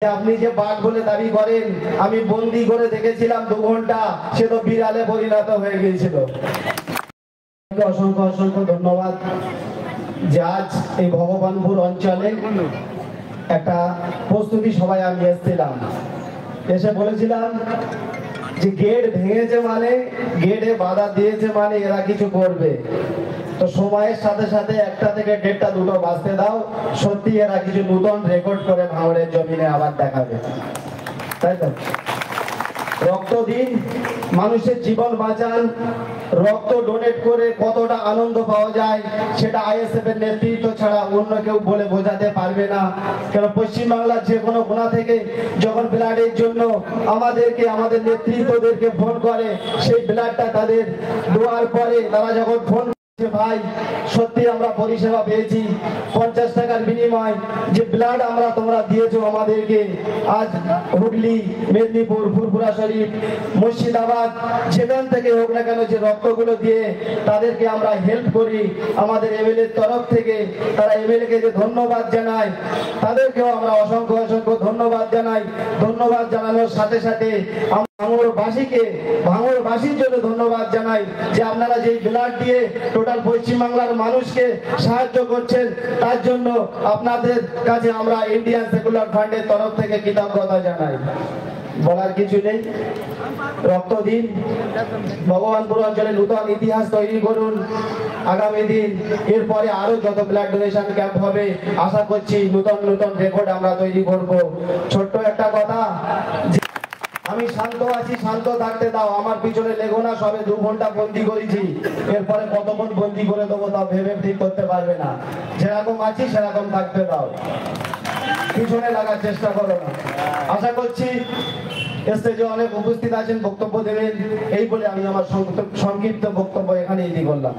আপনি যে বাঘ বলে দাবি করেন, আমি বন্দি করে দেখেছিলাম 2 ঘন্টা, সে তো বিড়ালে পরিণত হয়ে গিয়েছিল। অসংখ্য অসংখ্য ধন্যবাদ যে আজ এই ভগবানপুর অঞ্চলে একটা প্রস্তুতি সবাই আমি এসেছিলাম, এসে বলেছিলাম যে গেট ভেঙেছে মানে, গেটে বাধা দিয়েছে মানে এরা কিছু করবে। তো সময়ের সাথে সাথে 1টা থেকে 1:30 2টো বাজতে দাও, সত্যি এরা কিছু নতুন রেকর্ড করে ভাঙড়ের জমিনে আবার দেখাবে, তাই তো? রক্ত দিন, মানুষের জীবন বাঁচান, রক্ত ডোনেট করে কতটা আনন্দ পাওয়া যায় সেটা আইএসএফ এর নেতৃত্ব ছাড়া অন্য কেউ বলে বোঝাতে পারবে না। কেন পশ্চিমবাংলার যে কোনো কোণা থেকে যখন ব্লাডের জন্য আমাদেরকে, আমাদের নেতৃত্বদেরকে ফোন করে, সেই ব্লাডটা তাদের দেওয়ার পরে তারা যখন ফোন ভাই সত্যি আমরা পরিষেবা পেয়েছি, 50 টাকার বিনিময় যে ব্লাড তোমরা দিয়েছো আমাদেরকে, আজ হুগলি, মেদিনীপুর, ফুরফুরা শরীফ, মুর্শিদাবাদ যেখান থেকে হোক না কেন, যে রক্তগুলো দিয়ে তাদেরকে আমরা হেল্প করি আমাদের এমএলএ তরফ থেকে, তারা এমএলএ কে যে ধন্যবাদ জানায়, তাদেরকেও আমরা অসংখ্য অসংখ্য ধন্যবাদ জানাই। ধন্যবাদ জানানোর সাথে সাথে ভাঙড়বাসীর জন্য ধন্যবাদ জানাই যে আপনারা যে ব্লাড দিয়ে টোটাল পশ্চিমবাংলার মানুষকে সাহায্য করছেন, তার জন্য আপনাদের কাছে আমরা ইন্ডিয়ান সেকুলার ফান্ডের তরফ থেকে কৃতজ্ঞতা জানাই। বলার কিছু নেই, রক্ত দিন, ভগবানপুর অঞ্চলে নতুন ইতিহাস তৈরি করুন আগামী দিন। এরপরে আরো যত ব্লাড ডোনেশন ক্যাম্প হবে আশা করছি নতুন নতুন রেকর্ড আমরা তৈরি করব। ছোট্ট একটা কথা, আমি শান্ত আছি, শান্ত থাকতে দাও, আমার পিছনে লেগো না, সবে 2 ঘন্টা বন্দি করেছি, এরপরে কতক্ষণ বন্দি করে দেবো তাও ভেবে ঠিক করতে পারবে না। যেরকম আছি সেরকম থাকতে দাও, পিছনে লাগার চেষ্টা করো না। আশা করছি স্টেজে অনেক উপস্থিত আছেন, বক্তব্য দেবেন, এই বলে আমি আমার সংক্ষিপ্ত বক্তব্য এখানে ইতি করলাম।